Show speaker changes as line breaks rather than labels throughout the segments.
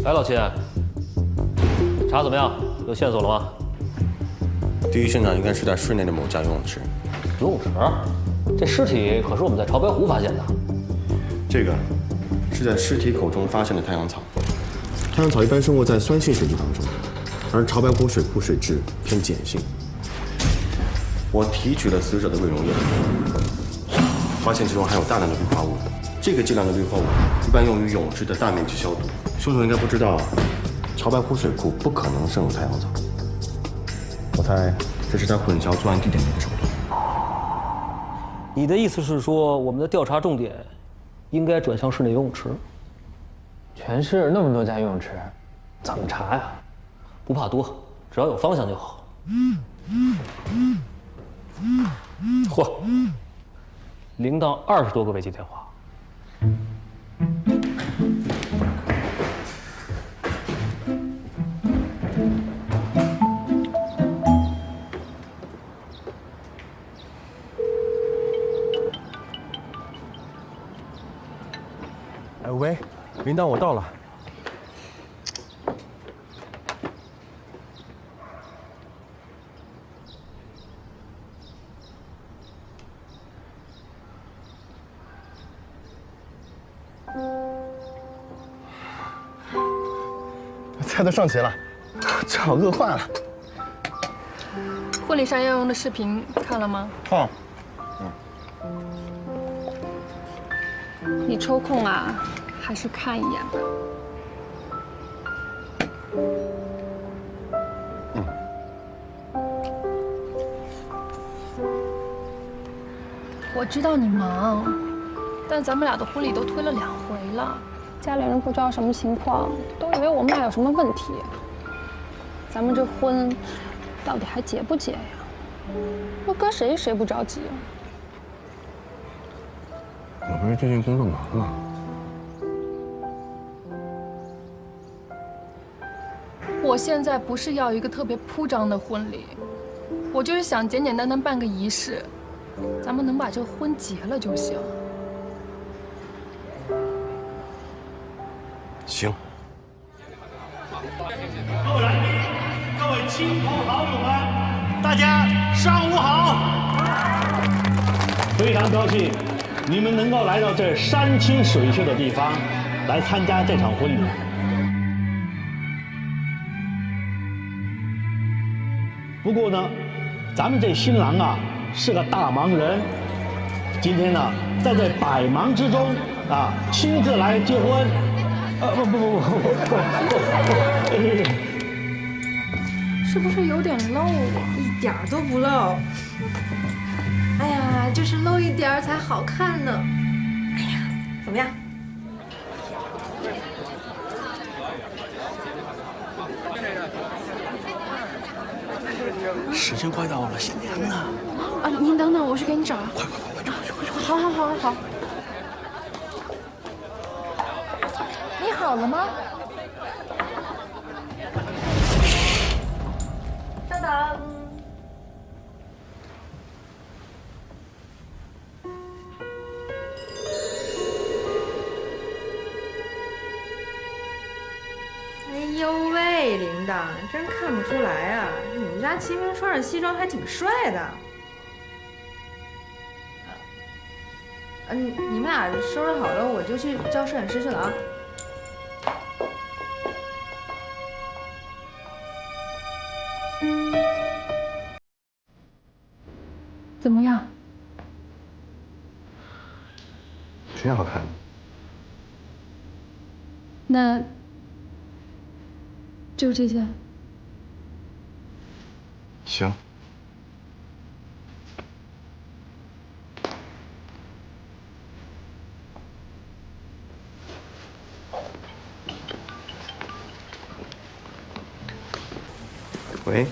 哎，老秦，查怎么样？有线索了吗？
第一现场应该是在市内的某家游泳池。
游泳池？这尸体可是我们在潮白湖发现的。
这个是在尸体口中发现的太阳草。太阳草一般生活在酸性水质当中，而潮白湖水库水质偏碱性。我提取了死者的胃溶液，发现其中含有大量的氯化物。这个剂量的氯化物一般用于泳池的大面积消毒。凶手应该不知道，潮白湖水库不可能生有太阳草。我猜这是他混淆作案地点的一个手段。
你的意思是说，我们的调查重点应该转向室内游泳池？
全市那么多家游泳池，
怎么查呀？不怕多，只要有方向就好。嚯，0到20多个未接电话。
喂，铃铛，我到了。菜都上齐了，这好饿坏了。
婚礼上要用的视频看了吗？
看。
你抽空啊，还是看一眼吧。我知道你忙，但咱们俩的婚礼都推了2回了，家里人不知道什么情况，都以为我们俩有什么问题。咱们这婚到底还结不结呀？那搁谁不着急啊？
我不是最近工作忙吗？
我现在不是要一个特别铺张的婚礼，我就是想简简单单办个仪式，咱们能把这婚结了就行。
行。
各位来宾，各位亲朋好友们，大家上午好！非常高兴你们能够来到这山清水秀的地方，来参加这场婚礼。不过呢，咱们这新郎啊是个大忙人，今天呢在这百忙之中啊亲自来结婚。不，
是不是有点漏啊？
一点都不漏。哎呀，就是漏一点儿才好看呢。哎呀，怎么样？
时间快到了，新娘呢？
啊，您等等，我去给你找。
快！
好。你好了吗？
稍等。哎呦喂，铃铛，真看不出来啊！你们家齐明穿着西装还挺帅的。你们俩收拾好了，我就去叫摄影师去了啊。
怎么样？
挺好看的。
那就这件。
行。喂。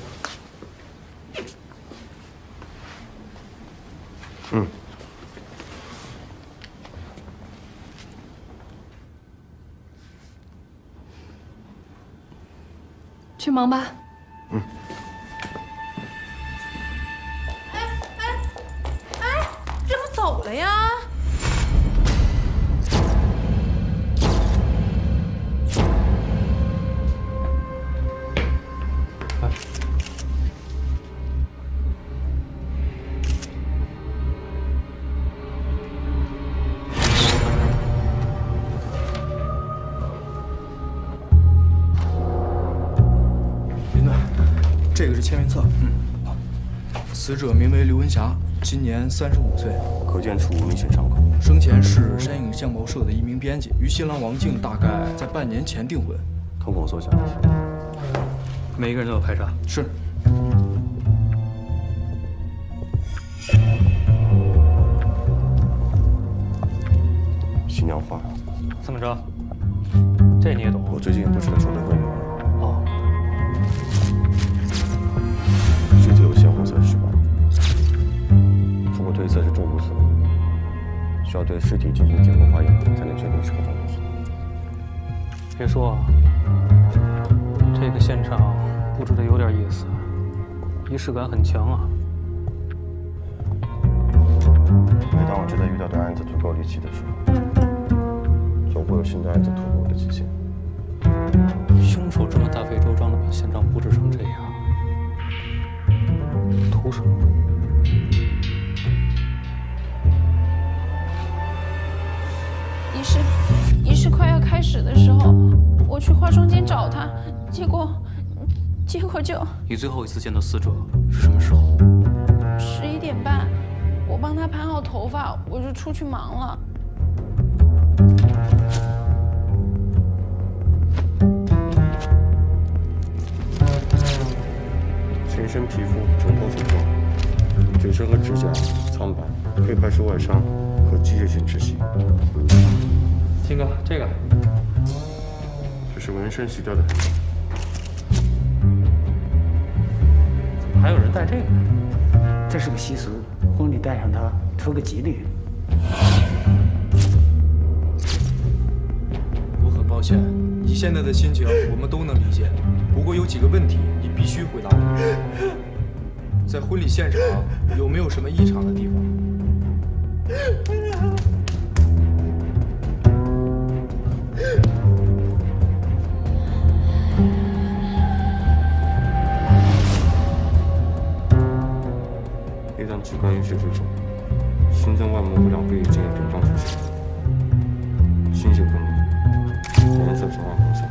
去忙吧。
这不走了呀？
这个是签名册。死者名为刘文霞，今年35岁，
可见处明显伤口。
生前是山影相报社的一名编辑，与新郎王静大概在半年前订婚。
瞳孔缩小。
每一个人都有排查。
是。
新娘花。
怎么着？这你也懂？
我最近不是在筹备婚礼吗？
哦。
尸体有鲜红色尸斑，初步推测是中毒死亡，需要对尸体进行解剖化验才能确定是何种毒素。
别说啊，这个现场布置的有点意思，仪式感很强啊。
每当我觉得遇到的案子足够离奇的时候，总会有新的案子突破我的极限。
凶手这么大费周章的把现场布置成这样，图什么？
仪式快要开始的时候，我去化妆间找他，结果就
你最后一次见到死者是什么时候
11点半，我帮他盘好头发，我就出去忙了。
全身皮肤呈脱水状，嘴唇和指甲苍白，可以排除外伤和机械性窒息。
金哥，这个
这是纹身洗掉的痕迹。
怎么还有人戴这个？
这是个习俗，婚礼戴上它，图个吉利。
我很抱歉，你现在的心情我们都能理解。不过有几个问题你必须回答我。在婚礼现场有没有什么异常的地方？
内脏器官有血水肿，心脏外膜和两肺已经有肿胀出血，心血分离，颜色呈暗红色。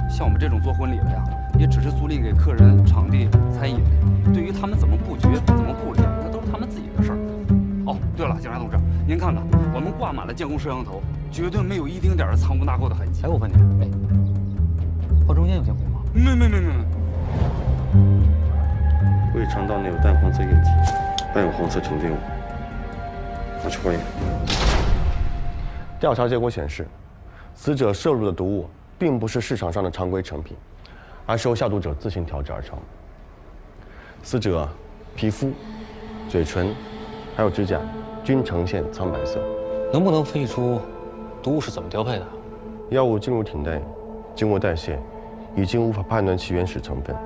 像我们这种做婚礼的呀，也只是租赁给客人场地、餐饮，对于他们怎么布局、怎么布置，那都是他们自己的事儿。哦，对了，警察同志，您看看，我们挂满了监控摄像头，绝对没有一丁点儿藏污纳垢的痕迹。
哎，我问你，化妆间有监控吗？
没。
胃肠道内有淡黄色液体，伴有红色沉淀物，拿去化验。调查结果显示，死者摄入的毒物并不是市场上的常规成品，而是由下毒者自行调制而成。死者皮肤、嘴唇还有指甲均呈现苍白色。
能不能分析出毒物是怎么调配的？
药物进入体内，经过代谢，已经无法判断其原始成分。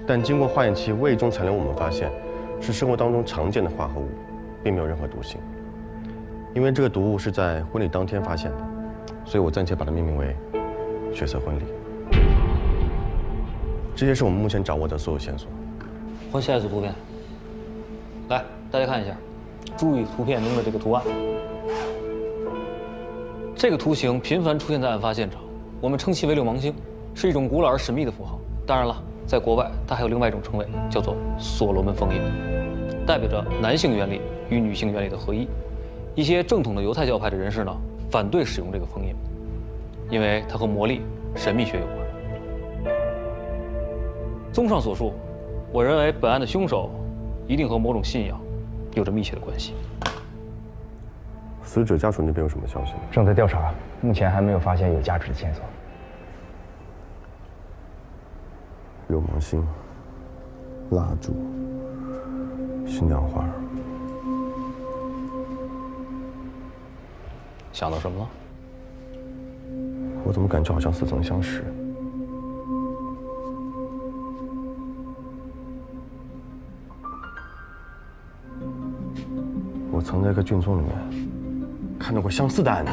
但经过化验其胃中残留，我们发现是生活当中常见的化合物，并没有任何毒性。因为这个毒物是在婚礼当天发现的，所以我暂且把它命名为“血色婚礼”。这些是我们目前掌握的所有线索。
换下一组图片。来，大家看一下，注意图片中的这个图案。这个图形频繁出现在案发现场，我们称其为六芒星，是一种古老而神秘的符号。当然了，在国外它还有另外一种称谓，叫做所罗门封印，代表着男性原理与女性原理的合一。一些正统的犹太教派的人士呢，反对使用这个封印，因为它和魔力、神秘学有关。综上所述，我认为本案的凶手一定和某种信仰有着密切的关系。
死者家属那边有什么消息吗？
正在调查，目前还没有发现有价值的线索。
六芒星、蜡烛、新娘花。
想到什么了？
我怎么感觉好像似曾相识？我曾在一个卷宗里面看到过相似的案子。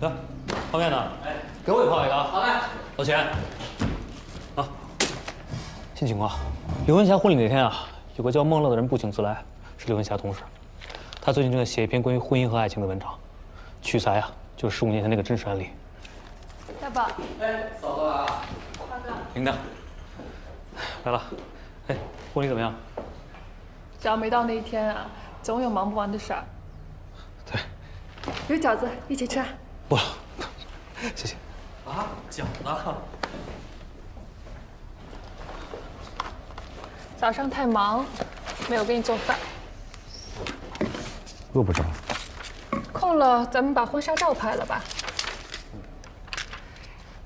来，泡面呢？哎，给我也泡一个啊。好嘞。老钱，啊，新情况，刘文霞婚礼那天啊，有个叫孟乐的人不请自来，是刘文霞同事。他最近正在写一篇关于婚姻和爱情的文章，取材啊，就是15年前那个真实案例。
大宝，
哎，嫂子来了。
大哥，
琳达，来了。哎，婚礼怎么样？
只要没到那一天啊，总有忙不完的事儿。
对。
有饺子，一起吃啊。
不了，谢谢。啊，饺子。
早上太忙，没有给你做饭。
饿不着。
空了，咱们把婚纱照拍了吧。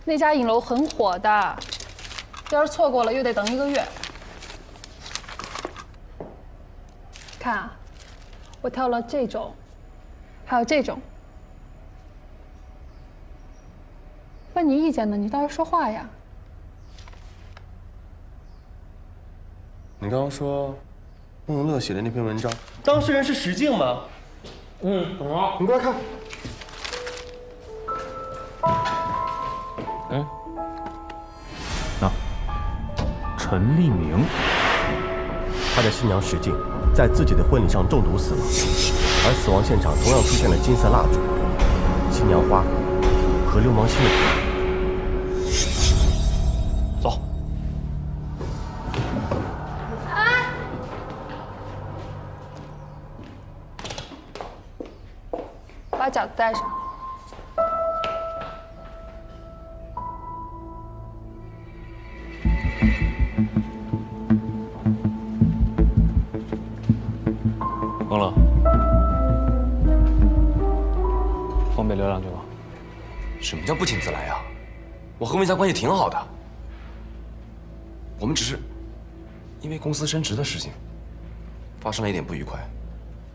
那家影楼很火的，要是错过了又得等1个月。看啊，我挑了这种，还有这种。问你意见呢，你倒是说话呀。
你刚刚说孟乐写的那篇文章，当事人是石静吗？好，你过来看。
陈立明，
他的新娘石静在自己的婚礼上中毒死亡，而死亡现场同样出现了金色蜡烛、新娘花和流氓星的图。
走。
把饺子带上。
孟乐，方便聊2句吗？
什么叫不请自来呀？我和文霞关系挺好的，我们只是因为公司升职的事情发生了一点不愉快。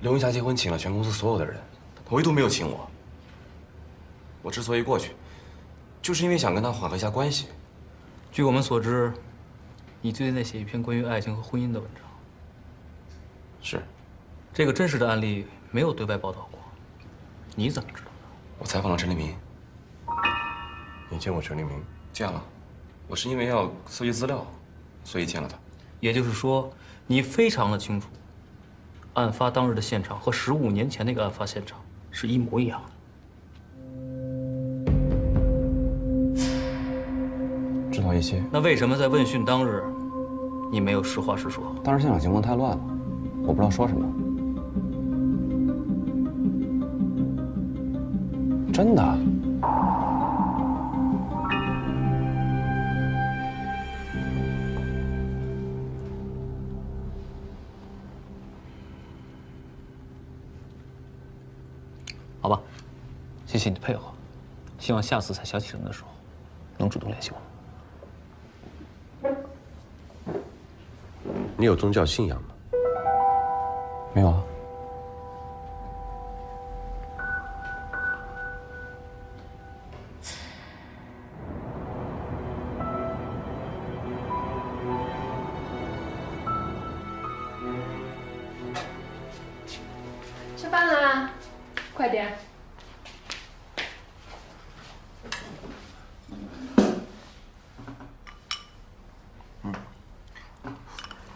刘文霞结婚请了全公司所有的人，唯独没有请我。我之所以过去，就是因为想跟她缓和一下关系。
据我们所知，你最近在写一篇关于爱情和婚姻的文章。
是。
这个真实的案例没有对外报道过，你怎么知道的？
我采访了陈立明。
你见过陈立明？
见了，我是因为要搜集资料，所以见了他。
也就是说，你非常的清楚，案发当日的现场和15年前那个案发现场是一模一样的。
知道一些。
那为什么在问讯当日，你没有实话实说？
当时现场情况太乱了，我不知道说什么。真的？
好吧，谢谢你的配合，希望下次再想起什么的时候，能主动联系我。
你有宗教信仰吗？
没有啊。
吃饭啦，快点。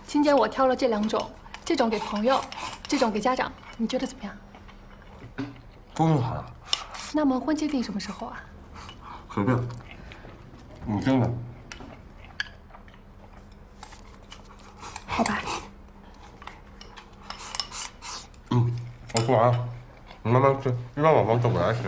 今天我挑了这2种，这种给朋友，这种给家长，你觉得怎么样？
都用好了。
那么婚戒定什么时候啊？
随便。你真的。
好吧。
我吃完了，你慢慢吃，一般晚上走不来吃。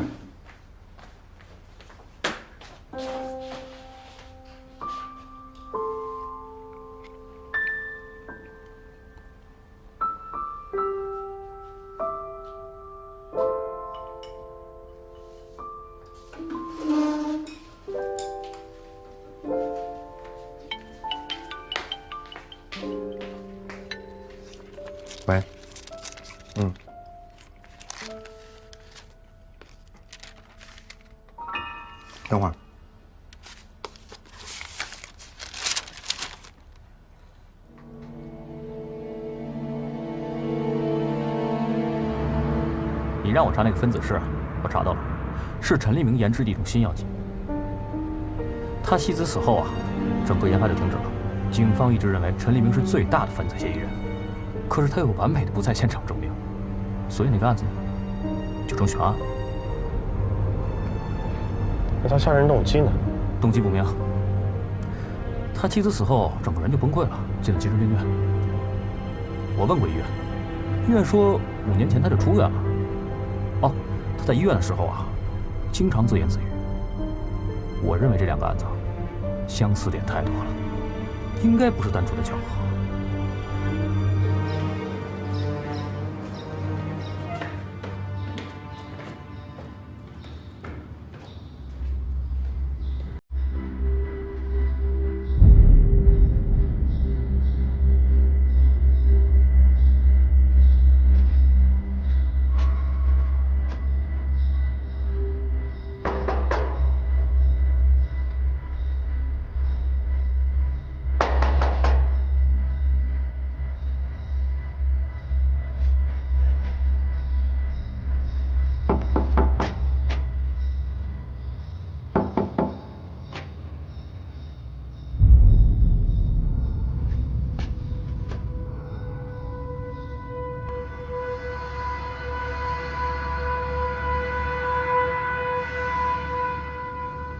喂，等会儿。
你让我查那个分子式，我查到了，是陈立明研制的一种新药剂。他妻子死后啊，整个研发就停止了，警方一直认为陈立明是最大的犯罪嫌疑人，可是他有完美的不在现场证明，所以那个案子就成悬案。
那他杀人动机呢？
动机不明。他妻子死后，整个人就崩溃了，进了精神病院。我问过医院，医院说5年前他就出院了。哦，他在医院的时候啊，经常自言自语。我认为这2个案子相似点太多了，应该不是单纯的巧合。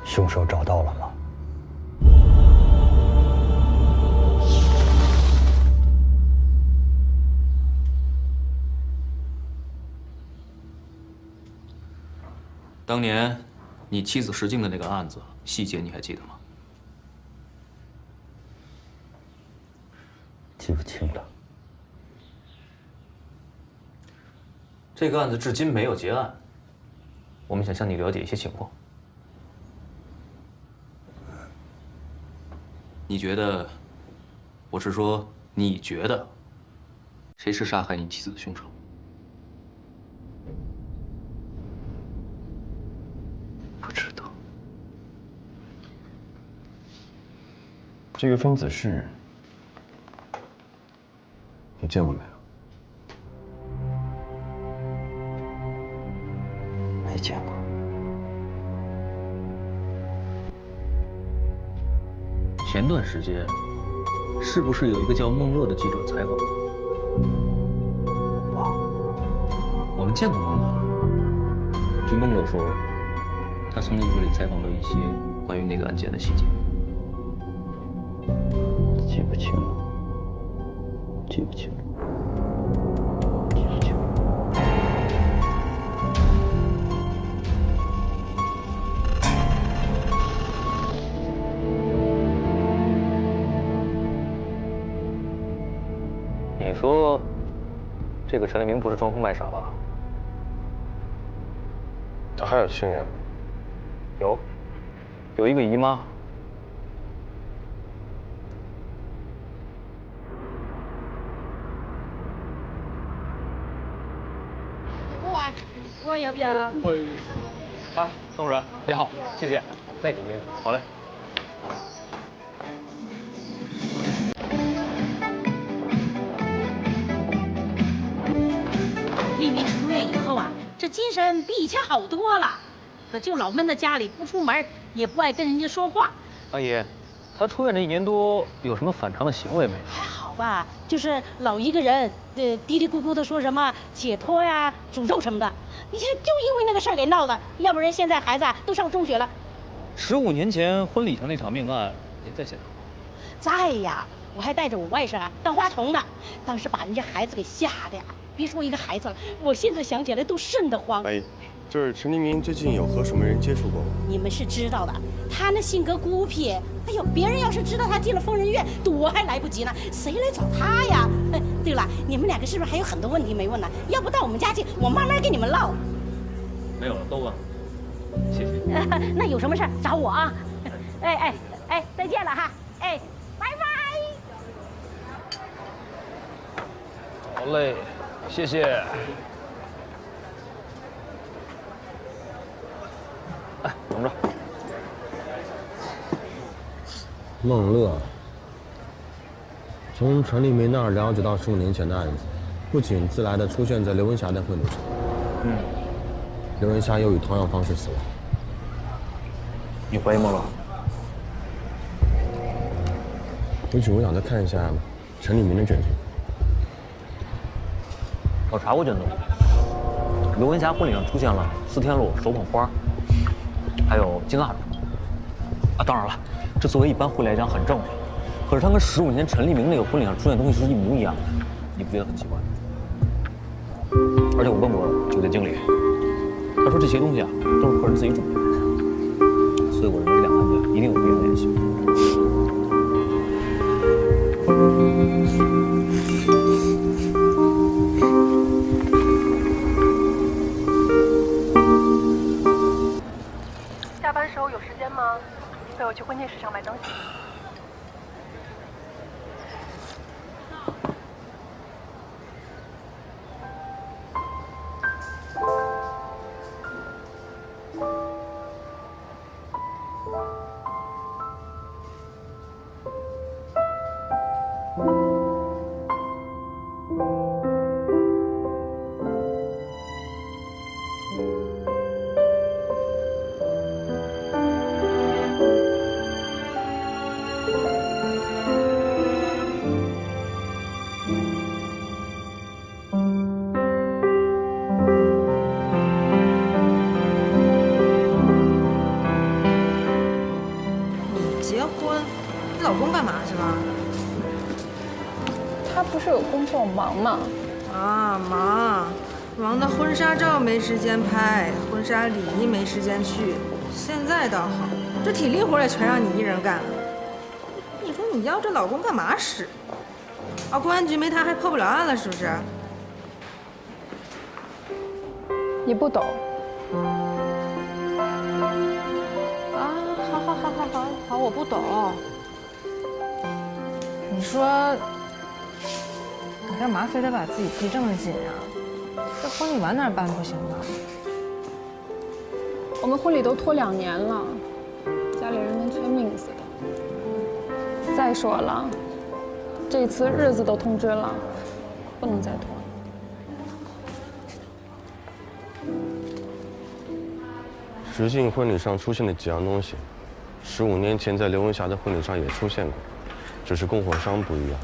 凶手找到了吗？
当年你妻子石静的那个案子细节你还记得吗？
记不清了。
这个案子至今没有结案，我们想向你了解一些情况。你觉得，我是说，你觉得，谁是杀害你妻子的凶手？
不知道。这个分子式，你见过没有？
没见过。
前段时间，是不是有一个叫孟乐的记者采访我们见过孟乐。据孟乐说，他从你这里采访到一些关于那个案件的细节。
记不清了，记不清了，记不清了。
你说，这个陈立明不是装疯卖傻吧？
他还有亲人？
有一个姨妈。
我要不要？
啊，宋主任，你好，谢谢。那里面好嘞。
立明出院以后啊，这精神比以前好多了，可就老闷在家里，不出门，也不爱跟人家说话。
阿姨，他出院这1年多，有什么反常的行为没有？
还好吧，就是老一个人，嘀嘀咕咕的说什么解脱呀、诅咒什么的。你看，就因为那个事儿给闹的，要不然现在孩子都上中学了。
15年前婚礼上那场命案也在现场。
在呀，我还带着我外甥啊当花童呢，当时把人家孩子给吓的呀，别说一个孩子了，我现在想起来都瘆得慌。
阿姨，就是陈立明最近有和什么人接触过吗？
你们是知道的，他那性格孤僻，哎呦，别人要是知道他进了疯人院，躲还来不及呢，谁来找他呀？对了，你们2个是不是还有很多问题没问呢？要不到我们家去，我慢慢跟你们唠。
没有了，都问了。 谢谢。
那有什么事找我啊？哎，再见了哈！哎，拜拜。
好嘞，谢谢。哎，等着。
孟乐，从陈立明那儿了解到15年前的案子，不仅自来的出现在刘文霞的婚礼上，刘文霞又以同样方式死亡。
你怀疑孟乐？
回去我想再看一下陈立明的卷宗。
我查过卷宗，刘文霞婚礼上出现了四天路、手捧花，还有金蜡烛。啊，当然了，这作为一般婚礼来讲很正常，可是它跟15年陈立明那个婚礼上出现的东西是一模一样的，你不觉得很奇怪吗？而且我问过酒店经理，他说这些东西啊都是客人自己准备的，所以我认为这两个案件一定有必然联系。
下班时候有时间吗？陪我去婚庆市场买东西。
忙嘛？啊，忙的婚纱照没时间拍，婚纱礼仪没时间去。现在倒好，这体力活也全让你一人干了。你说你要这老公干嘛使？啊，公安局没他还破不了案了，是不是？
你不懂。
啊，好，我不懂。你说。你干嘛非得把自己逼这么紧啊？这婚礼晚点办不行吗？
我们婚礼都拖2年了，家里人跟催命似的。再说了，这次日子都通知了，不能再拖。
石信婚礼上出现的几样东西，15年前在刘文霞的婚礼上也出现过，只是供货商不一样。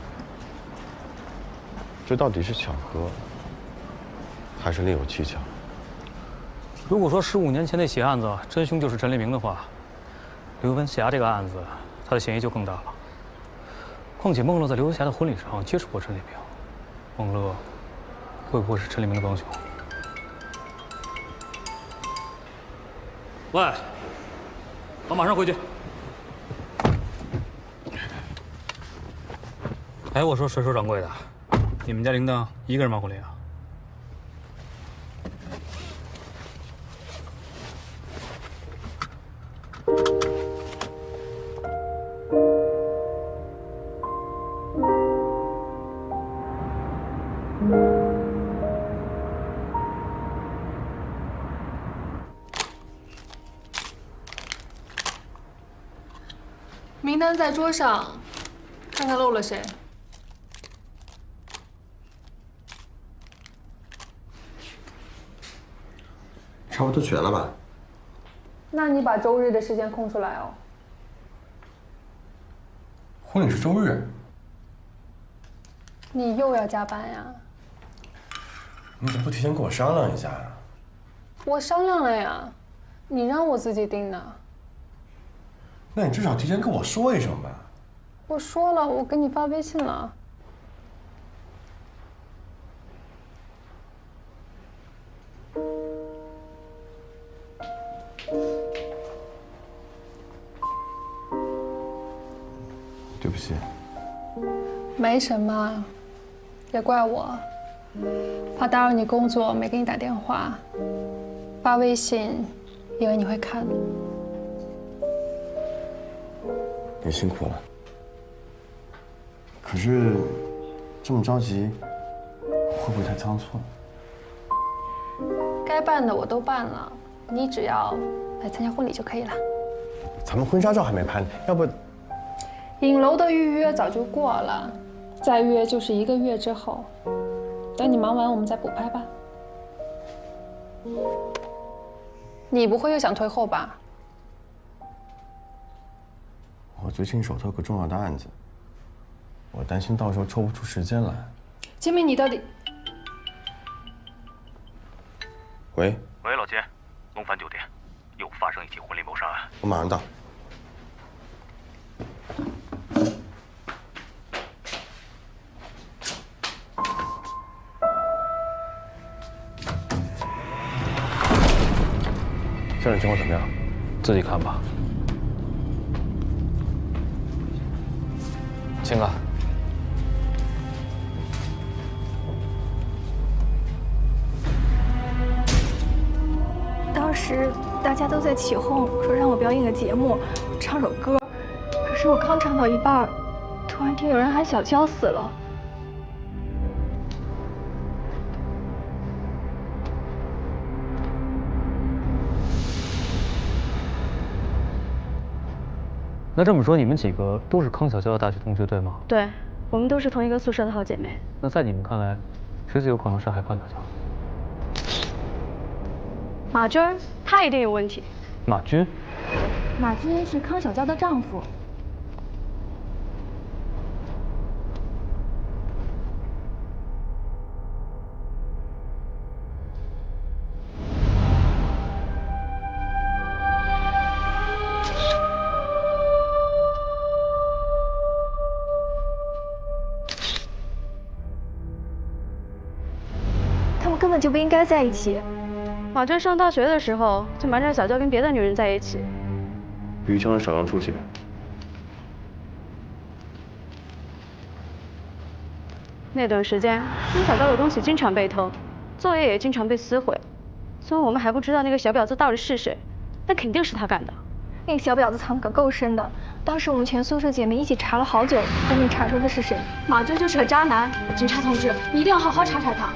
这到底是巧合，还是另有蹊跷？
如果说15年前那起案子真凶就是陈立明的话，刘文霞这个案子，他的嫌疑就更大了。况且孟乐在刘文霞的婚礼上接触过陈立明，孟乐会不会是陈立明的帮凶？喂，我马上回去。哎，我说水手掌柜的。你们家铃铛一个人忙婚礼啊？
名单在桌上，看看漏了谁。
差不多全了吧？
那你把周日的时间空出来哦。
婚礼是周日，
你又要加班呀？
你怎么不提前跟我商量一下呀？
我商量了呀，你让我自己定的。
那你至少提前跟我说一声吧。
我说了，我给你发微信了。
对不起。
没什么，也怪我，怕打扰你工作，没给你打电话，发微信，以为你会看。
你辛苦了。可是，这么着急，会不会太仓促？
该办的我都办了，你只要来参加婚礼就可以了。
咱们婚纱照还没拍呢，要不？
影楼的预约早就过了，再约就是1个月之后。等你忙完，我们再补拍吧。你不会又想退后吧？
我最近手头有个重要的案子，我担心到时候抽不出时间来。
金明，你到底？
喂，
喂，老钱，龙帆酒店又发生一起婚礼谋杀案。
我马上到。现在情况怎么样？
自己看吧。秦哥，
当时大家都在起哄，说让我表演个节目，唱首歌。可是我刚唱到一半，突然听有人喊小娇死了。
那这么说，你们几个都是康小娇的大学同学，对吗？
对，我们都是同一个宿舍的好姐妹。
那在你们看来，谁最有可能杀害康小娇？
马军，他一定有问题。
马军？
马军是康小娇的丈夫。他们根本就不应该在一起。
马军上大学的时候就瞒着小娇跟别的女人在一起。
于强少让出血。
那段时间，跟小娇的东西经常被偷，作业也经常被撕毁。虽然我们还不知道那个小婊子到底是谁，但肯定是他干的。
那个小婊子藏得可够深的，当时我们全宿舍姐妹一起查了好久，都没查出他是谁。
马军就是个渣男，警察同志，你一定要好好查查他。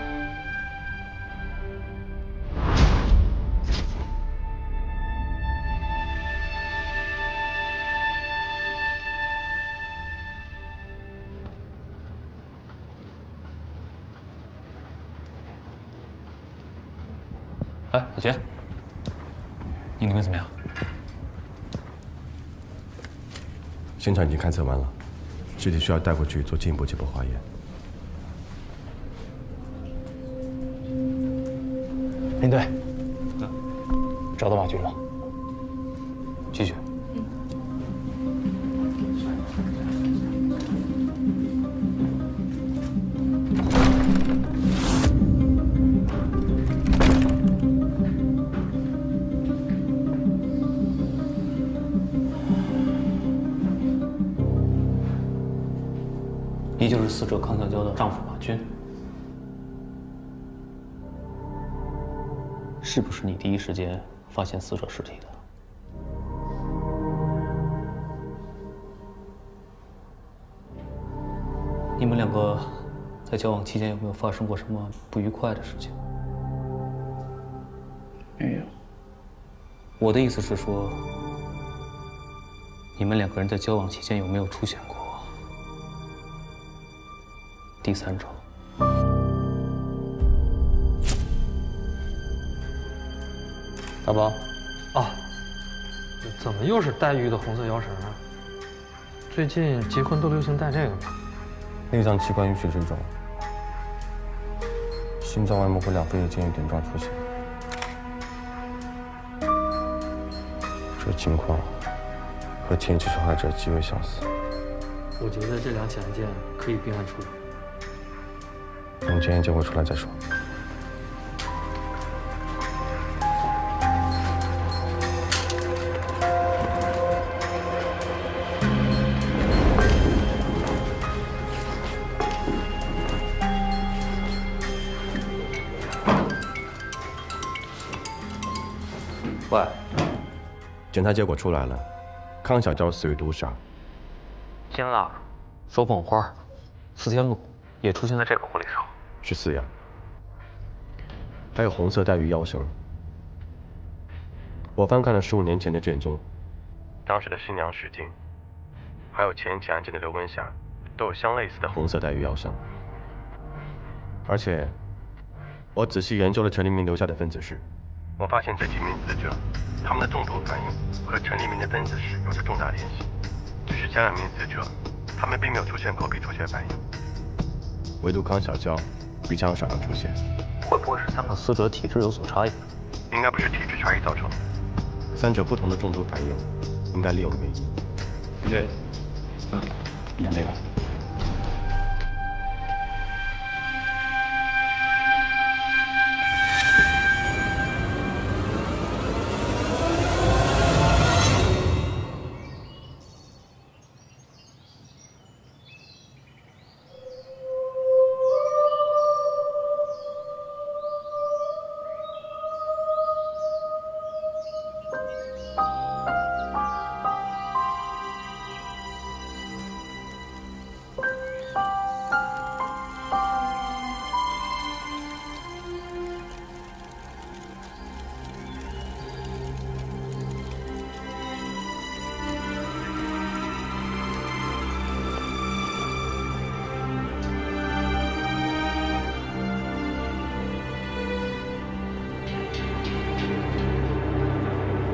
哎，老钱，你那边怎么样？
现场已经勘测完了，尸体需要带回去做进一步解剖化验。
林队，找到马军了。
继续。你就是死者康小娇的丈夫马军，是不是你第一时间发现死者尸体的？你们两个在交往期间有没有发生过什么不愉快的事情？
没有。
我的意思是说，你们两个人在交往期间有没有出现过第三者？
大宝，啊，怎么又是黛玉的红色腰绳啊？最近结婚都流行戴这个吗？
内脏器官淤血之中，心脏外膜和两肺间有点状出血。这情况和前期受害者极为相似。
我觉得这两起案件可以并案处理。
等检验结果出来再说。
喂，
检查结果出来了，康小娇死于毒杀。
金蜡、手捧花、四天路也出现在这个婚礼上。
是4样，还有红色带鱼腰绳。我翻看了15年前的卷宗，当时的新娘许静，还有前起案件的刘文霞，都有相类似的红色带鱼腰绳。而且，我仔细研究了陈立明留下的分子式，我发现这几名死者，他们的中毒反应和陈立明的分子式有着重大联系。只是前2名死者他们并没有出现口鼻出血反应，唯独康小娇鼻腔少量出血。
会不会是3个死者体质有所差异？
应该不是体质差异造成的，3者不同的中毒反应，应该另有原因。
对，你看这个。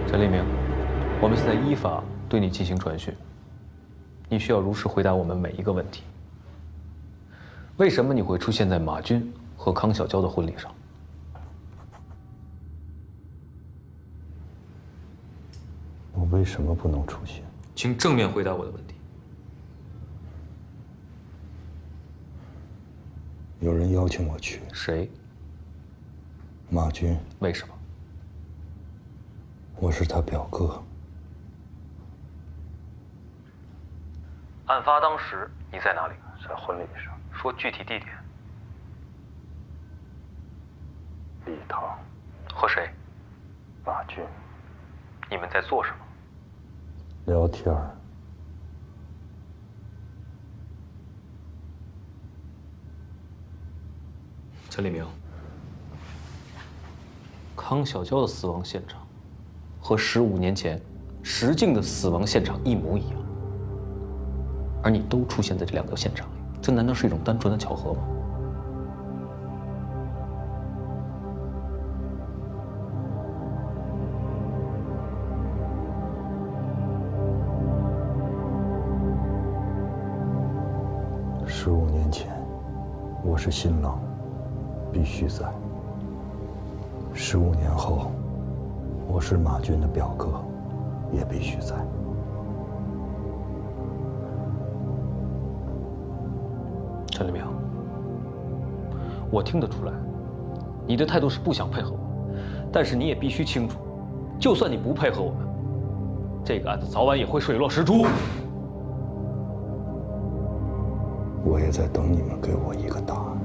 陈立明，我们现在依法对你进行传讯，你需要如实回答我们每一个问题。为什么你会出现在马军和康小娇的婚礼上？
我为什么不能出现？
请正面回答我的问题。
有人邀请我去。
谁？
马军。
为什么？
我是他表哥。
案发当时你在哪里？在婚礼上。说具体地点。礼堂。和谁？马军。你们在做什么？
聊天儿。
陈立明，康小娇的死亡现场和15年前石静的死亡现场一模一样，而你都出现在这2个现场里，这难道是一种单纯的巧合吗？15
年前，我是新郎，必须在。15年后，我是马军的表哥，也必须在。
陈立明，我听得出来，你的态度是不想配合我，但是你也必须清楚，就算你不配合我们，这个案子早晚也会水落石出。
我也在等你们给我一个答案。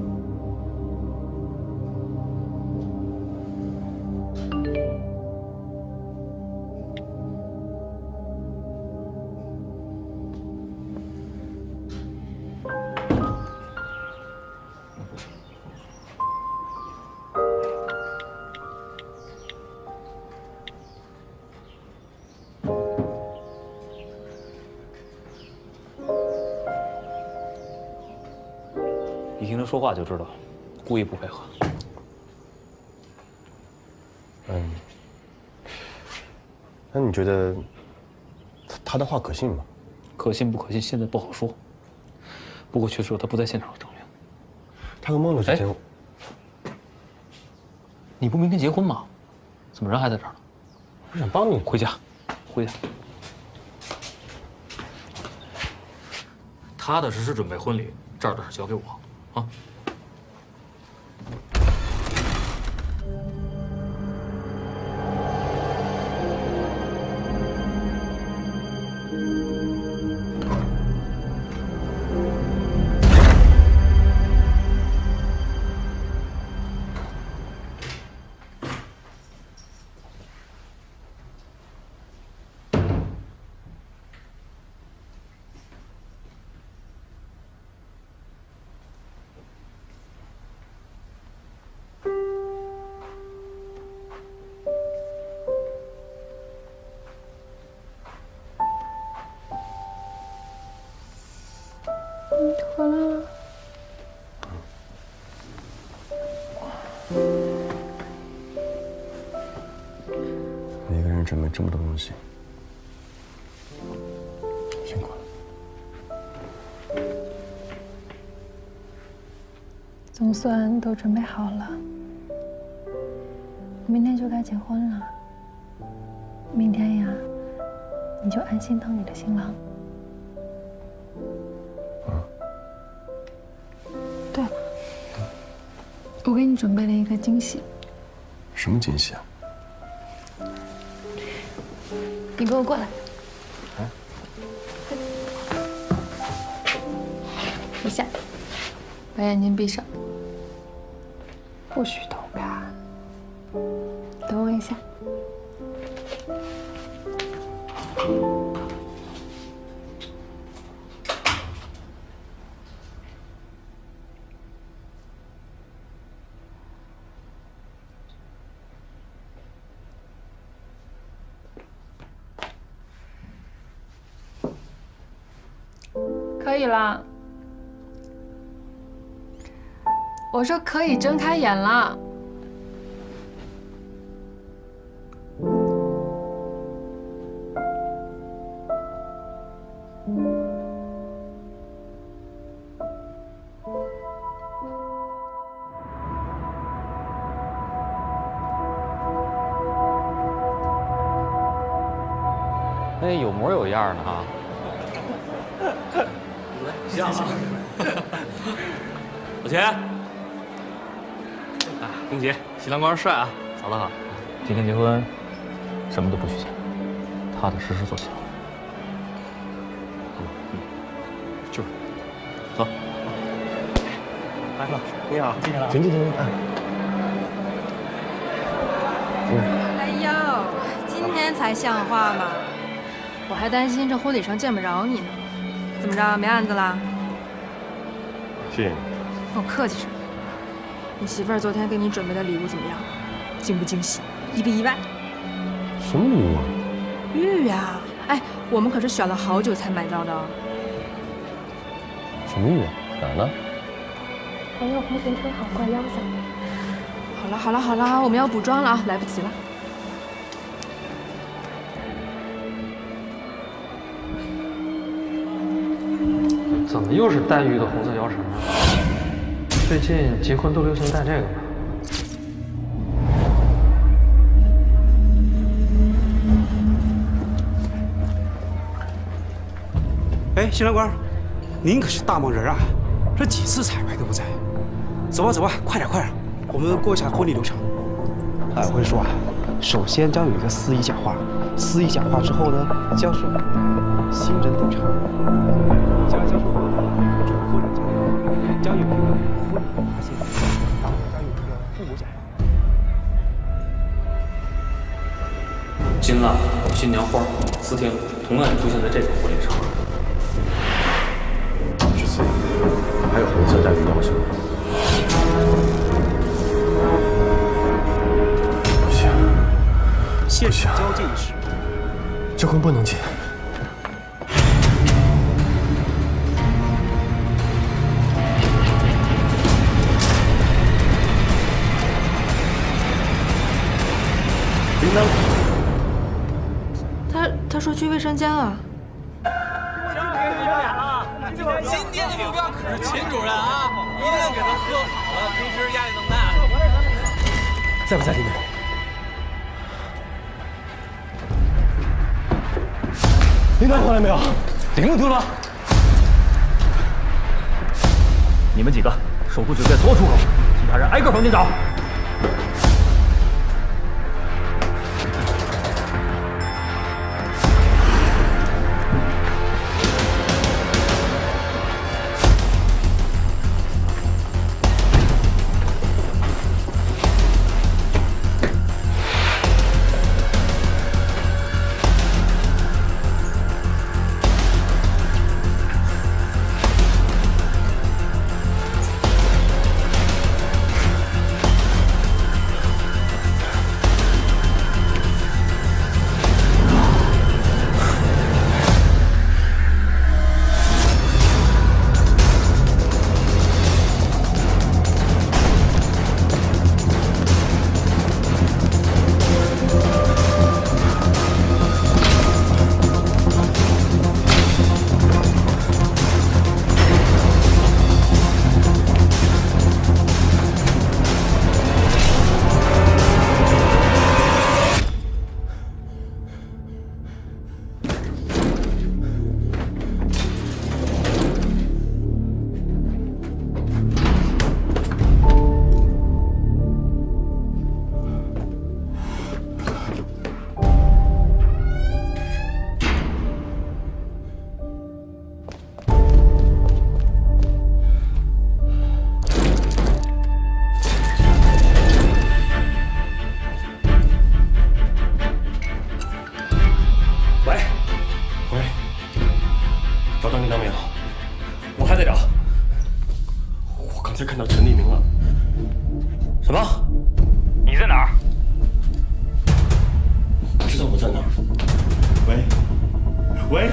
一听他说话就知道，故意不配合。
那你觉得他的话可信吗？
可信不可信，现在不好说。不过确实有他不在现场的证明。
他和孟乐之间，
你不明天结婚吗？怎么人还在这儿呢？
我想帮你。
回家，回家。他的只是准备婚礼，这儿的事交给我。啊！
回来了。
你一个人准备这么多东西，辛苦了。
总算都准备好了，明天就该结婚了。明天呀，你就安心当你的新郎。对了，我给你准备了一个惊喜。
什么惊喜啊？
你给我过来。一下，把眼睛闭上，不许偷看。等我一下。可以了。我说可以睁开眼了。
哎，有模有样的哈。
像啊。老钱，啊，恭喜新郎官帅啊！嫂子好。
今天结婚，什么都不许想，踏踏实实做新郎。
就是。走。
来哥，你好，进去了。
请。
哎呦，今天才像话吗？我还担心这婚礼上见不着你呢。怎么着，没案子啦？
谢谢你。
哦，客气什么？你媳妇儿昨天给你准备的礼物怎么样？惊不惊喜？意不意外？
什么礼物啊？
玉呀！哎，我们可是选了好久才买到的。
什么玉啊？哪儿呢？
我用红绳贴好，挂腰上。
好了，我们要补妆了啊，来不及了。
怎么又是黛玉的红色腰绳啊？最近结婚都流行戴这个吧？
哎，新郎官，您可是大忙人啊，这几次彩排都不在。走吧，快点，我们过一下婚礼流程。我跟你说啊，首先将有一个司仪讲话，司仪讲话之后呢，将是新人登场，将是准婚人讲话，将有一个婚礼发现，将有一个父母讲话。
金蜡、新娘花、丝天同样出现在这个婚礼上。
之所以还有红色黛玉腰绳。
现场交接仪式，
这婚不能结。
铃铛。他说去卫生间了。
今天的目标可是秦主任啊，一定要给他喝好了，平时压力那么大。
在不在里面？
铃铛回来没有？
铃铛丢了。你们几个守住酒店所有出口，其他人挨个房间找。
找到你了没有？我还在找。我刚才看到陈立明了。
什么？
你在哪儿？不知道我在哪儿。喂，喂。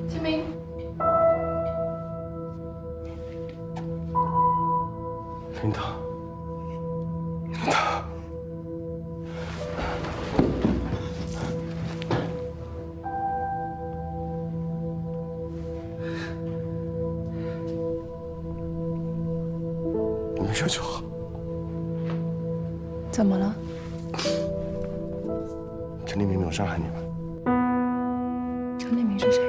清明，
领导，领导，你没事就好。
怎么了？
陈立明没有伤害你吧？
陈立明是谁？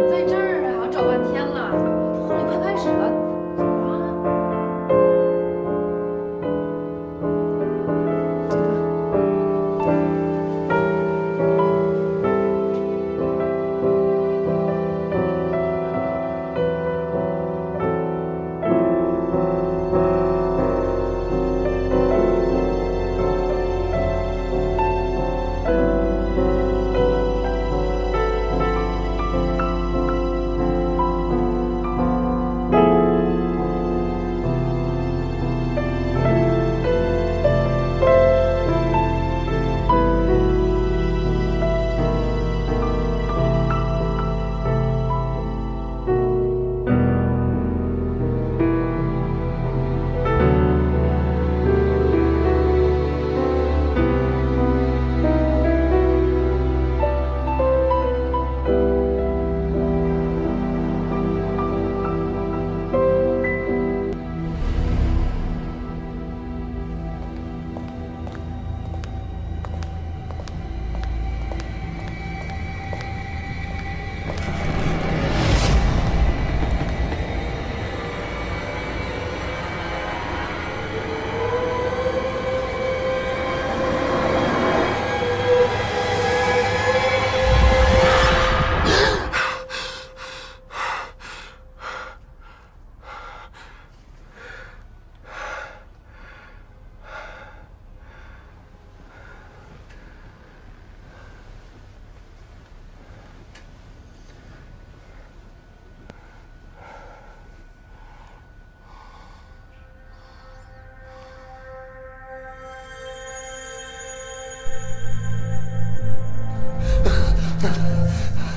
在这儿啊，我找半天了，婚礼快开始了，走啊！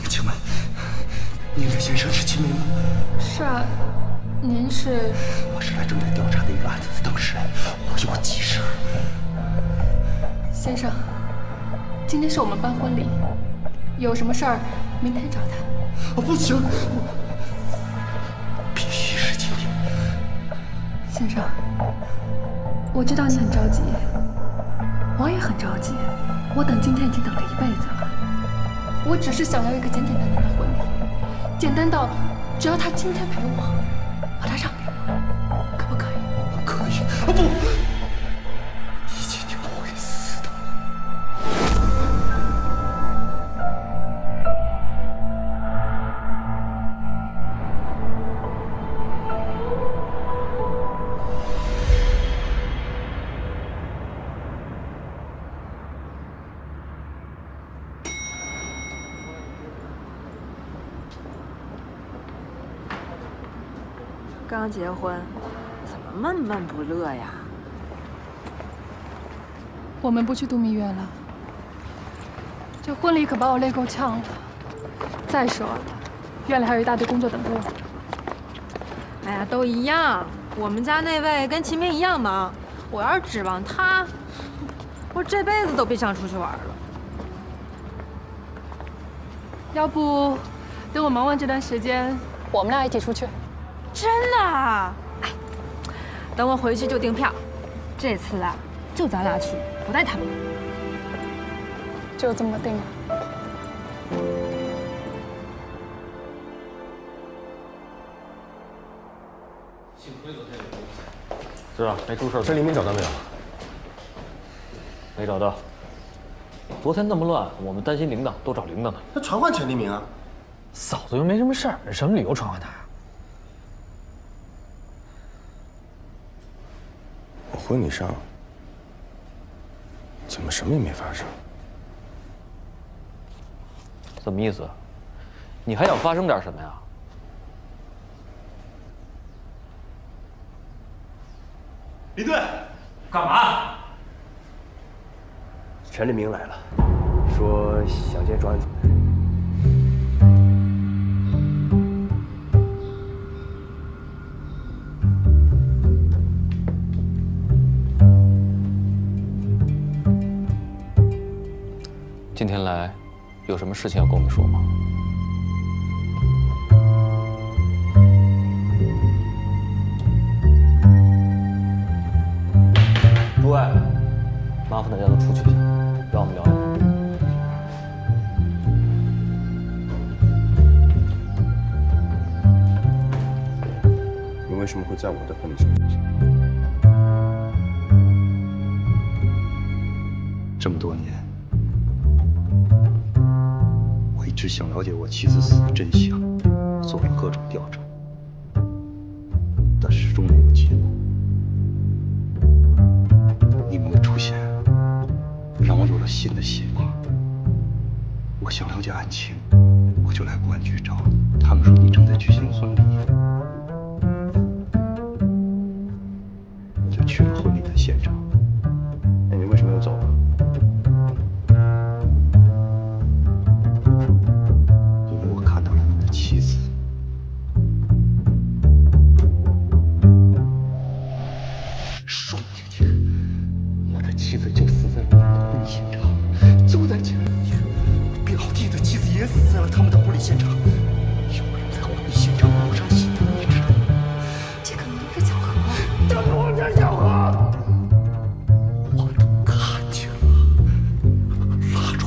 请问，您的先生是秦明吗？
是啊，您是？
我是来正在调查的一个案子的当事人，我有急事。
先生，今天是我们办婚礼，有什么事儿明天找他。
不行，必须是今天。
先生，我知道你很着急，我也很着急，我等今天已经等了一辈子了。我只是想要一个简简单单的婚礼，简单到只要他今天陪我，把他让给我，可不可以？
可以。不，你今天会死的。
刚结婚，怎么闷闷不乐呀？
我们不去度蜜月了，这婚礼可把我累够呛了。再说了，院里还有一大堆工作等着我。
哎呀，都一样。我们家那位跟秦明一样忙，我要是指望他，我这辈子都别想出去玩了。
要不，等我忙完这段时间，我们俩一起出去。
真的啊？哎，等我回去就订票。这次啊，就咱俩去，不带他们。
就这么定了。
是啊，没出事。
陈黎明找到没有？
没找到。昨天那么乱，我们担心铃铛，都找铃铛呢。
那传唤陈黎明啊！
嫂子又没什么事儿，什么理由传唤他呀？
我婚礼上怎么什么也没发生？
什么意思？你还想发生点什么呀？
林队，
干嘛？
陈立明来了，说想见专案组的人。
今天来，有什么事情要跟我们说吗？诸位，麻烦大家都出去一下，让我们聊聊。
你为什么会在我的婚礼上？
这么多年，我一直想了解我妻子死的真相，做了各种调查，但始终没有结果。你们的出现让我有了新的希望。我想了解案情，我就来公安局找你。他们说你正在举行婚礼，我就去了婚礼的现场。
那你为什么要走啊？
因为我看到了你的妻子。说不定我的妻子就死在我们的婚礼现场，就在前2天，表弟的妻子也死在了他们的婚礼现场。有人在婚礼现场抹上血，你知道吗？
这可能都是巧合。
这不是巧合，我都看见了。蜡烛、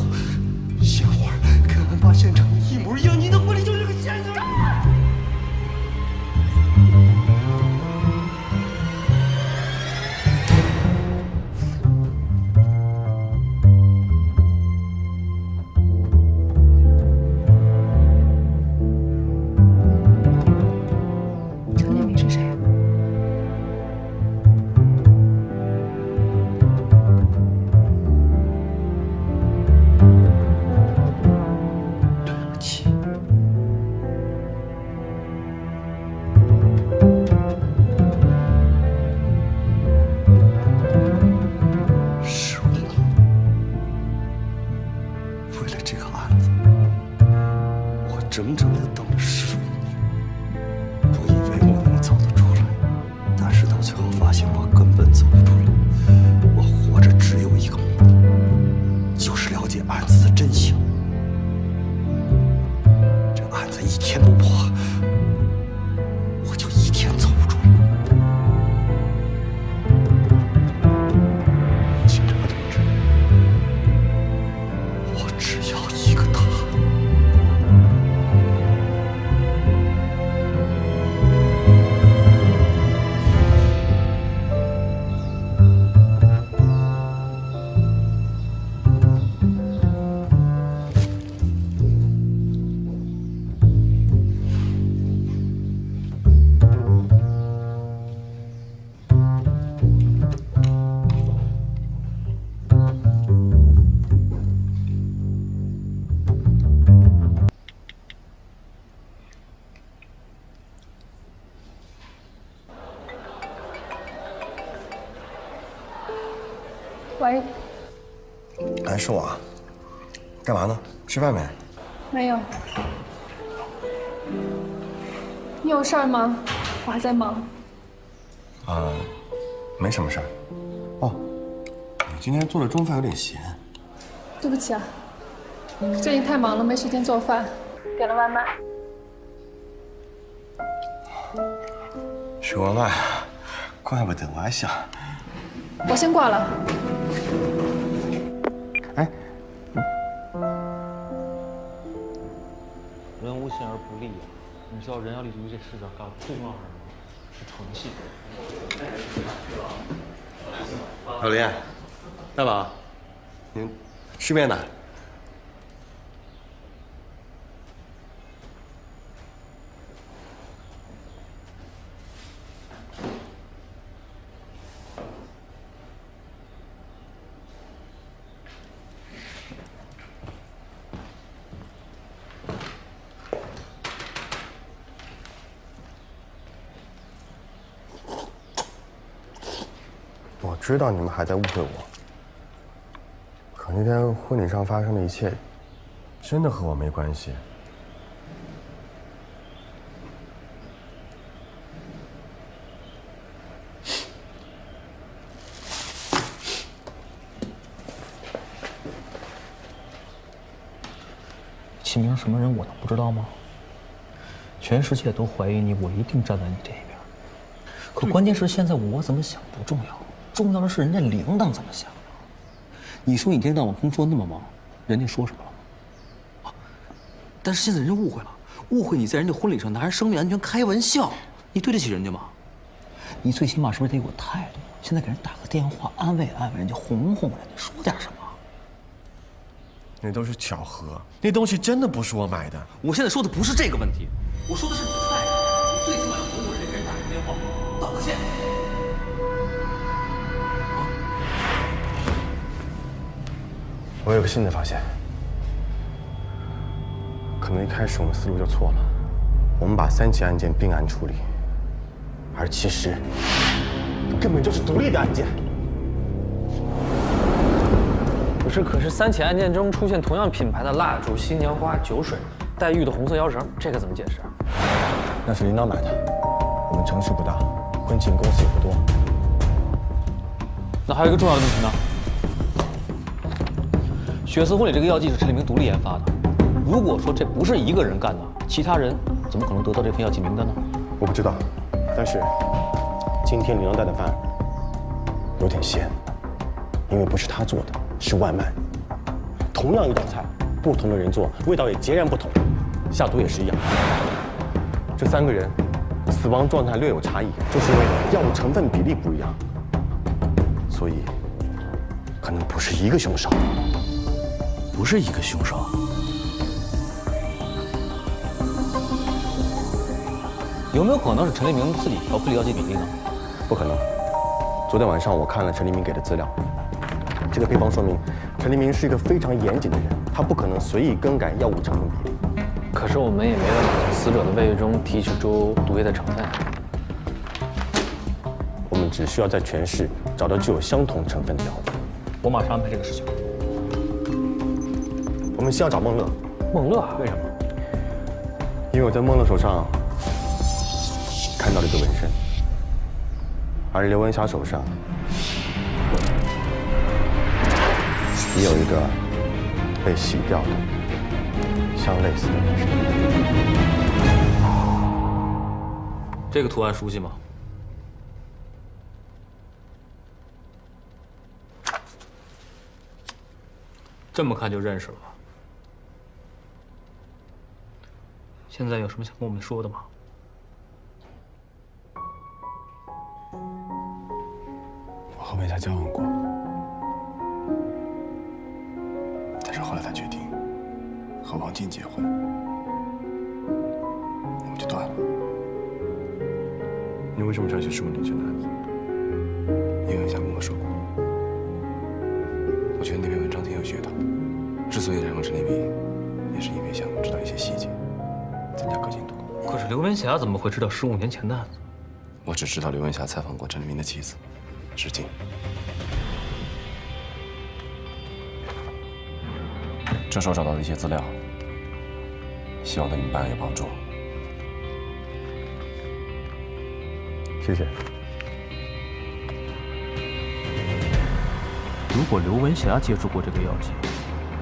鲜花跟案发现场一模一样，你的婚礼就是个现场。
陈立明是谁？
对不起，是我为了这个案子，我整整的等了15年。我以为我能走得出来，但是到最后发现我根本走不出来。我活着只有一个目的，就是了解案子的真相。这案子一天不破，我就一天走不出来。警察同志，我只要一个答案。
喂，
哎，是我。干嘛呢？吃饭没？
没有。你有事儿吗？我还在忙。
没什么事儿。哦，你今天做的中饭有点咸。
对不起啊，最近太忙了，没时间做饭，点了外卖。
是外卖，怪不得我还想。
我先挂了。
哎，
人无信而不立呀！你知道人要立足于这世上干最重要的什么吗？床戏。
老林，大宝，您吃面呢？我知道你们还在误会我，可那天婚礼上发生的一切，真的和我没关系。
秦明什么人，我能不知道吗？全世界都怀疑你，我一定站在你这一边。可关键是现在我怎么想不重要，重要的是人家铃铛怎么想。你说你一天到晚工作那么忙，人家说什么了？啊！但是现在人家误会了，误会你在人家婚礼上拿人生命安全开玩笑，你对得起人家吗？你最起码是不是得有个态度？现在给人打个电话安慰安慰人家，哄哄人家，说点什么？
那都是巧合，那东西真的不是我买的。
我现在说的不是这个问题，我说的是你的态度。你最起码要哄哄人家，给人打个电话道个歉。
我有个新的发现，可能一开始我们思路就错了，我们把3起案件并案处理，而其实根本就是独立的案件。
不是，可是3起案件中出现同样品牌的蜡烛、新娘花、酒水、黛玉的红色腰绳，这个怎么解释啊？
那是领导买的，我们城市不大，婚庆公司也不多。
那还有一个重要的问题呢。血丝婚礼这个药剂是陈立明独立研发的，如果说这不是一个人干的，其他人怎么可能得到这份药剂名单呢？
我不知道，但是今天领导带的饭有点咸，因为不是他做的，是外卖。同样一道菜，不同的人做，味道也截然不同。下毒也是一样。这3个人死亡状态略有差异，就是因为药物成分比例不一样，所以可能不是一个凶手。
不是一个凶手。有没有可能是陈立明自己调配了药剂比例呢？
不可能。昨天晚上我看了陈立明给的资料，这个配方说明陈立明是一个非常严谨的人，他不可能随意更改药物成分比例。
可是我们也没办法从死者的胃液中提取出毒液的成分。
我们只需要在全市找到具有相同成分的药物。
我马上安排这个事情。
我们先要找孟乐。
孟乐？
为什么？因为我在孟乐手上看到了一个纹身，而刘文霞手上也有一个被洗掉的相类似的纹身。
这个图案熟悉吗？这么看就认识了。现在有什么想跟我们说的吗？
我和文霞交往过，但是后来他决定和王静结婚，我们就断了。你为什么想起15年前的案子？因为文霞跟我说过，我觉得那篇文章挺有噱头。之所以采访陈立明，也是因为想知道一些细节，增加可信度。
可是刘文霞怎么会知道15年前的案子？
我只知道刘文霞采访过陈立明的妻子石静。这是我找到的一些资料，希望对你们办案有帮助。
谢谢。
如果刘文霞接触过这个药剂，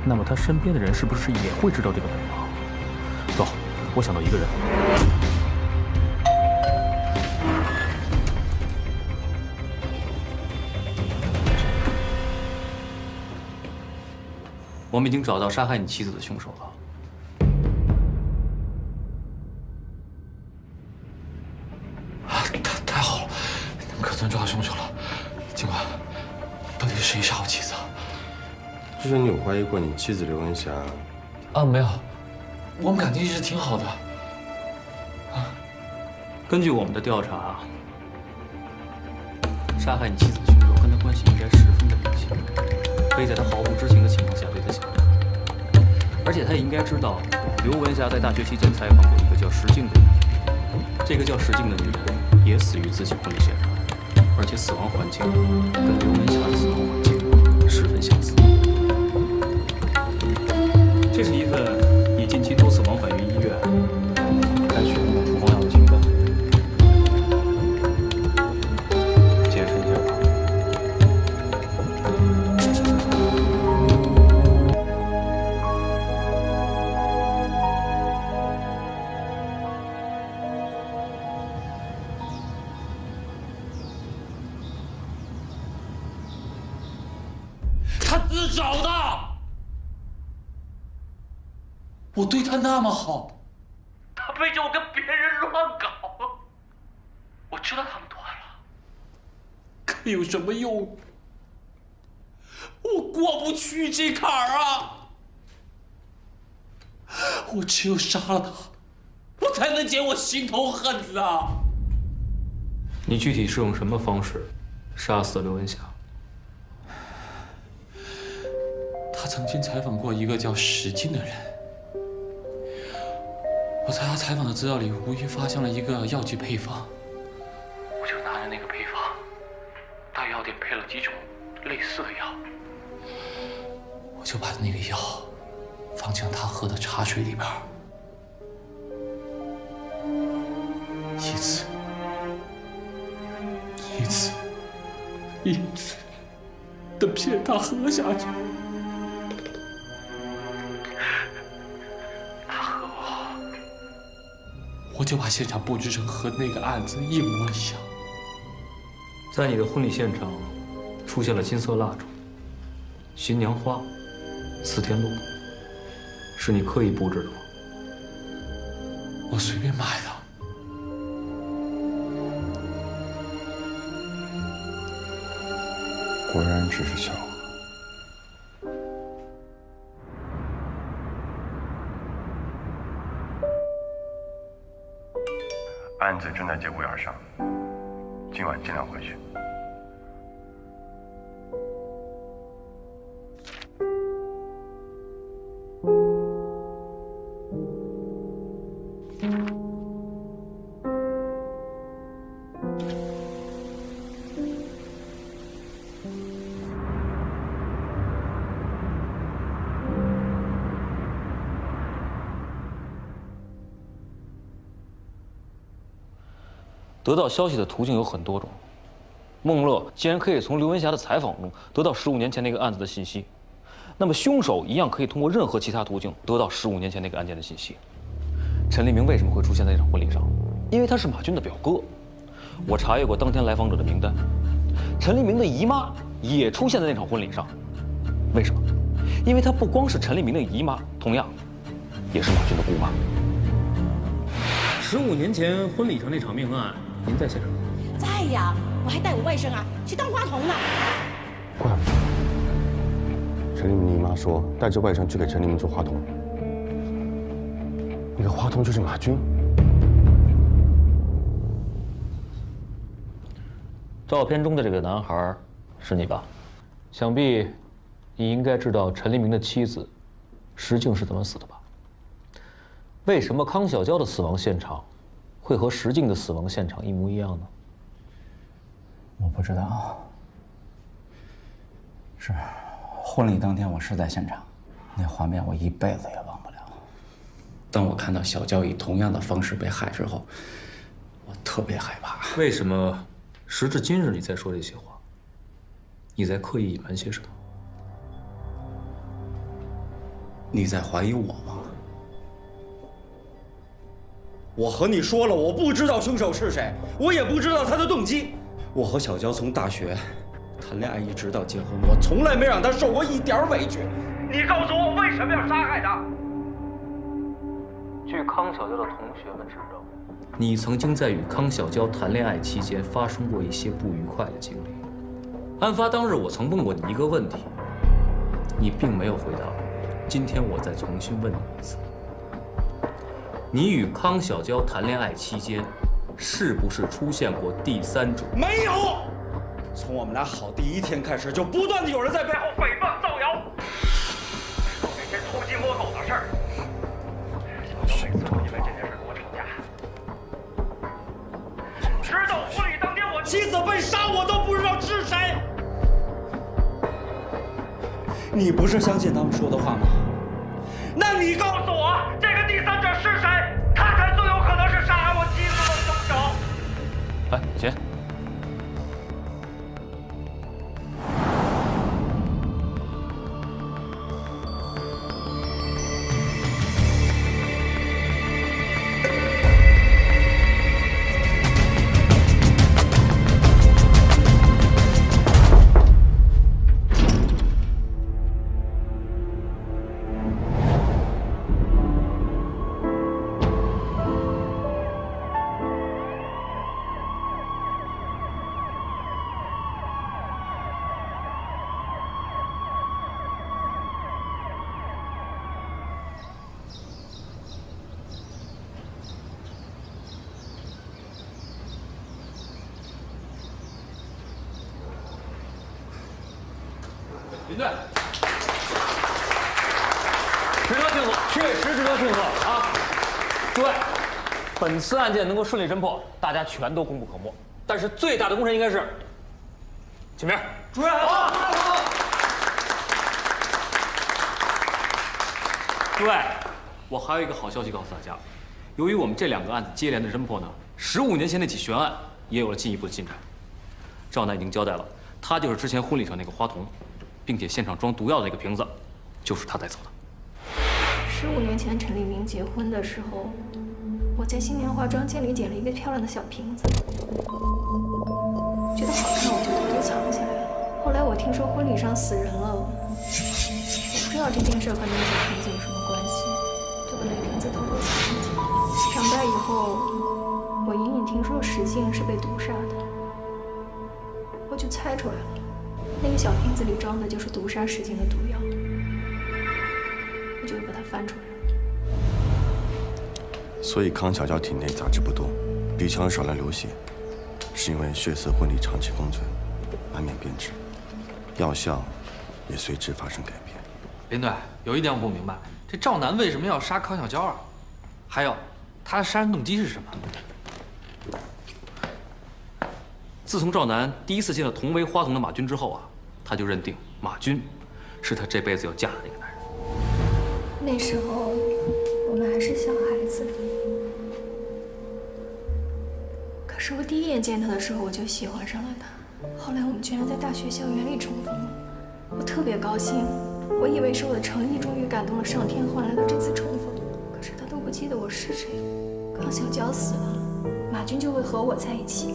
那么她身边的人是不是也会知道这个本方？走，我想到一个人。我们已经找到杀害你妻子的凶手了。
真抓到凶手了，警官，到底是谁杀我妻子啊？
之前你有怀疑过你妻子刘文霞？
啊，没有，我们感情一直挺好的。
根据我们的调查，杀害你妻子的凶手跟他关系应该十分的密切，可以在他毫不知情的情况下对他下手，而且他也应该知道刘文霞在大学期间采访过一个叫石静的女人，这个叫石静的女人也死于自己婚礼现场，而且死亡环境跟刘文霞的死亡环境十分相似。这是一份你近期多次往返于医院，该取用的处方药的清单。解释一下吧。
他自找的。我对他那么好，他背着我跟别人乱搞，我知道他们断了，可有什么用？我过不去这坎儿啊！我只有杀了他，我才能解我心头恨啊！
你具体是用什么方式杀死刘文霞？
他曾经采访过一个叫石静的人。我在他采访的资料里无意发现了一个药剂配方，我就拿着那个配方，到药店配了几种类似的药，我就把那个药放进他喝的茶水里边，一次的骗他喝下去。我就把现场布置成和那个案子一模一样。
在你的婚礼现场出现了金色蜡烛、新娘花、四天鹿，是你刻意布置的吗？
我随便买的。
果然只是巧合。
案子正在节骨眼上，今晚尽量回去。
得到消息的途径有很多种。孟乐既然可以从刘文霞的采访中得到15年前那个案子的信息，那么凶手一样可以通过任何其他途径得到15年前那个案件的信息。陈立明为什么会出现在这场婚礼上？因为他是马军的表哥。我查阅过当天来访者的名单，陈立明的姨妈也出现在那场婚礼上。为什么？因为她不光是陈立明的姨妈，同样也是马军的姑妈。15年前婚礼上那场命案，您在现场？
在呀，我还带我外甥啊去当花童呢。
怪不得陈立明的姨妈说带着外甥去给陈立明做花童，那个花童就是马军。
照片中的这个男孩是你吧？想必你应该知道陈立明的妻子石静是怎么死的吧？为什么康小娇的死亡现场会和石静的死亡现场一模一样呢？
我不知道。是，婚礼当天我是在现场，那画面我一辈子也忘不了。当我看到小娇以同样的方式被害之后，我特别害怕。
为什么时至今日你在说这些话？你在刻意隐瞒些什么？
你在怀疑我吗？
我和你说了，我不知道凶手是谁，我也不知道他的动机。我和小娇从大学谈恋爱一直到结婚，我从来没让她受过一点委屈。你告诉我为什么要杀害她？
据康小娇的同学们指证，你曾经在与康小娇谈恋爱期间发生过一些不愉快的经历。案发当日，我曾问过你一个问题，你并没有回答我。今天我再重新问你一次：你与康小娇谈恋爱期间，是不是出现过第三者？
没有。从我们俩好第一天开始，就不断的有人在背后诽谤造谣，说那些偷鸡摸狗的事儿。小娇每次都因为这件事跟我吵架，直到婚礼当天我妻子被杀，我都不知道是谁。你不是相信他们说的话吗？那你告诉我，这个第三者是谁？他才最有可能是杀害我妻子的凶手。
来，起。林队，值得庆祝，确实值得庆贺啊！诸位，本次案件能够顺利侦破，大家全都功不可没。但是最大的功臣应该是，起名。主任好。诸位，我还有一个好消息告诉大家，由于我们这2个案子接连的侦破呢，15年前那起悬案也有了进一步的进展。赵楠已经交代了，他就是之前婚礼上那个花童。并且现场装毒药的那个瓶子，就是他带走的。
15年前陈立明结婚的时候，我在新年化妆间里捡了一个漂亮的小瓶子，觉得好看我就偷偷藏起来了。后来我听说婚礼上死人了，我不知道这件事和那个小瓶子有什么关系，就把那瓶子偷偷藏起来。长大以后，我隐隐听说石静是被毒杀的，我就猜出来了。那个小瓶子里装的就是毒杀石静的毒药，我就把它翻出来了。
所以康小娇体内杂质不多，鼻腔少量流血，是因为血色婚礼长期封存，难免变质，药效也随之发生改变。
林队，有一点我不明白，这赵楠为什么要杀康小娇啊？还有，他的杀人动机是什么？
自从赵楠第一次见到同为花童的马军之后啊，他就认定马军是他这辈子要嫁的那个男人。
那时候我们还是小孩子，可是我第一眼见他的时候我就喜欢上了他。后来我们居然在大学校园里重逢了，我特别高兴，我以为是我的诚意终于感动了上天，换来了这次重逢。可是他都不记得我是谁。康小娇死了，马军就会和我在一起。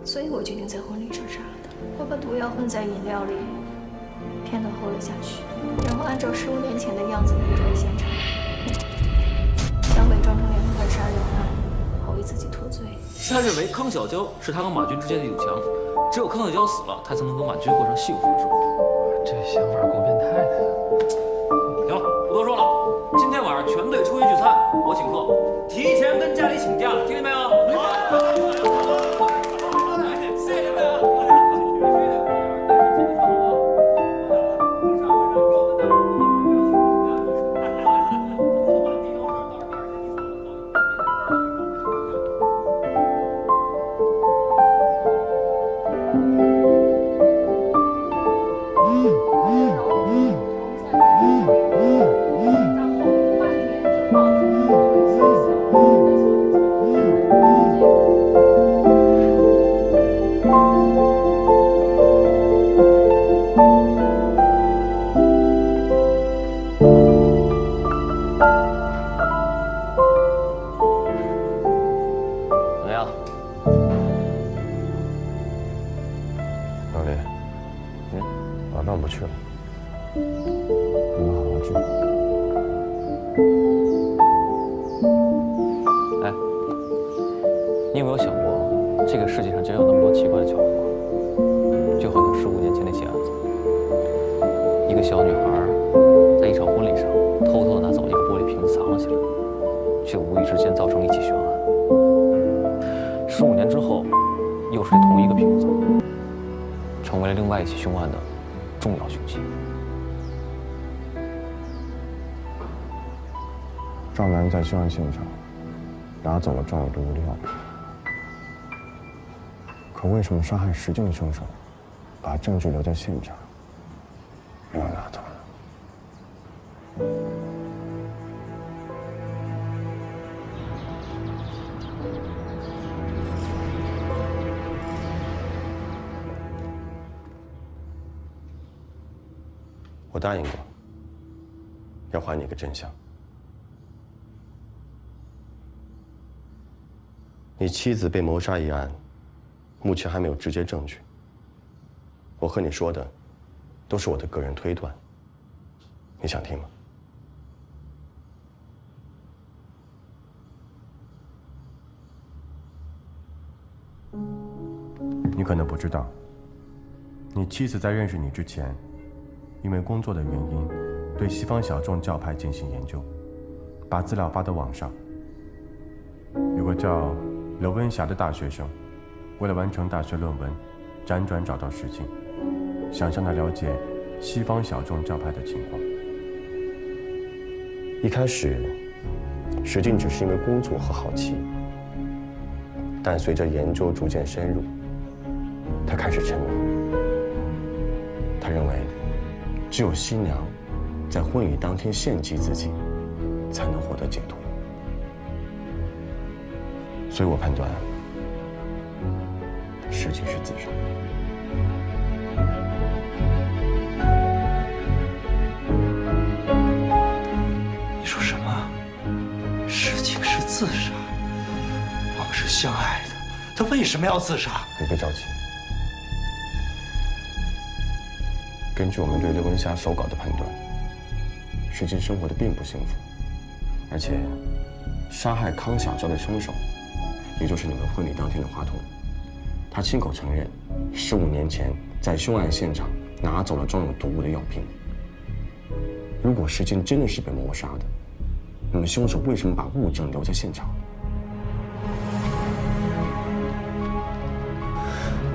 所以我决定在婚礼上杀了他。我把毒药混在饮料里，骗他喝了下去，然后按照15年前的样子离开了现场，想伪装成连环杀人案，好为自己脱罪。
他认为康小娇是他和马军之间的一堵墙，只有康小娇死了，他才能和马军过上幸福的生活。
这想法够变态的。
行了，不多说了，今天晚上全队出去聚餐，我请客，提前跟家里请假，听见没有？
那我不去了，你们好好聚。
你有没有想过，这个世界上竟然有那么多奇怪的巧合？就好像15年前那起案子，一个小女孩在一场婚礼上偷偷地拿走一个玻璃瓶子藏了起来，却无意之间造成了一起悬案。15年之后，又是这同一个瓶子，成为了另外一起凶案的重要凶器。
赵楠在凶案现场拿走了装有毒物的药品，可为什么杀害石静的凶手把证据留在现场，没有拿走呢？我答应过，要还你个真相。你妻子被谋杀一案，目前还没有直接证据。我和你说的，都是我的个人推断。你想听吗？你可能不知道，你妻子在认识你之前，因为工作的原因，对西方小众教派进行研究，把资料发到网上。有个叫刘文霞的大学生，为了完成大学论文，辗转找到石静，想向他了解西方小众教派的情况。一开始，石静只是因为工作和好奇，但随着研究逐渐深入，他开始沉迷。他认为，只有新娘在婚礼当天献祭自己，才能获得解脱。所以我判断，石静是自杀。
你说什么？石静是自杀？我们是相爱的，她为什么要自杀？
你别着急。根据我们对刘文霞手稿的判断，石静生活的并不幸福，而且杀害康小娇的凶手，也就是你们婚礼当天的华佗，他亲口承认，15年前在凶案现场拿走了装有毒物的药瓶。如果石静真的是被谋杀的，那么凶手为什么把物证留在现场？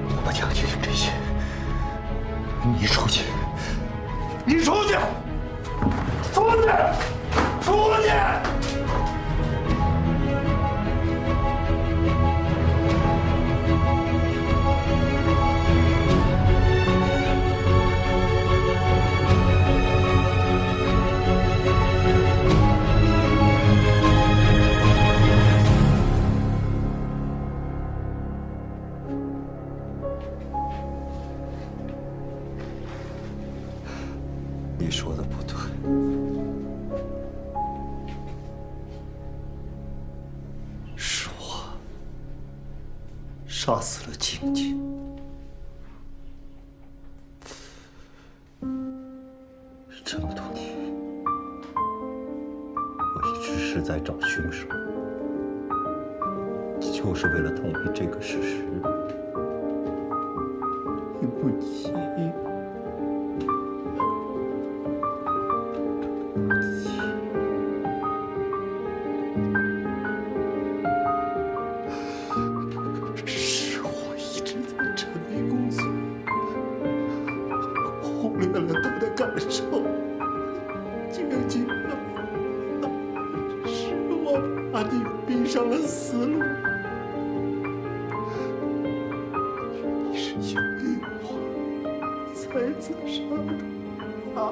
我不讲清楚这些，你出去，你出去，出去，出去！你说的不对，是我杀死了静静。这么多年，我一直是在找凶手，就是为了逃避这个事实。对不起。是我一直在沉迷工作，忽略了他的感受。静静，是我把你逼上了死路。你是因为我才自杀的啊！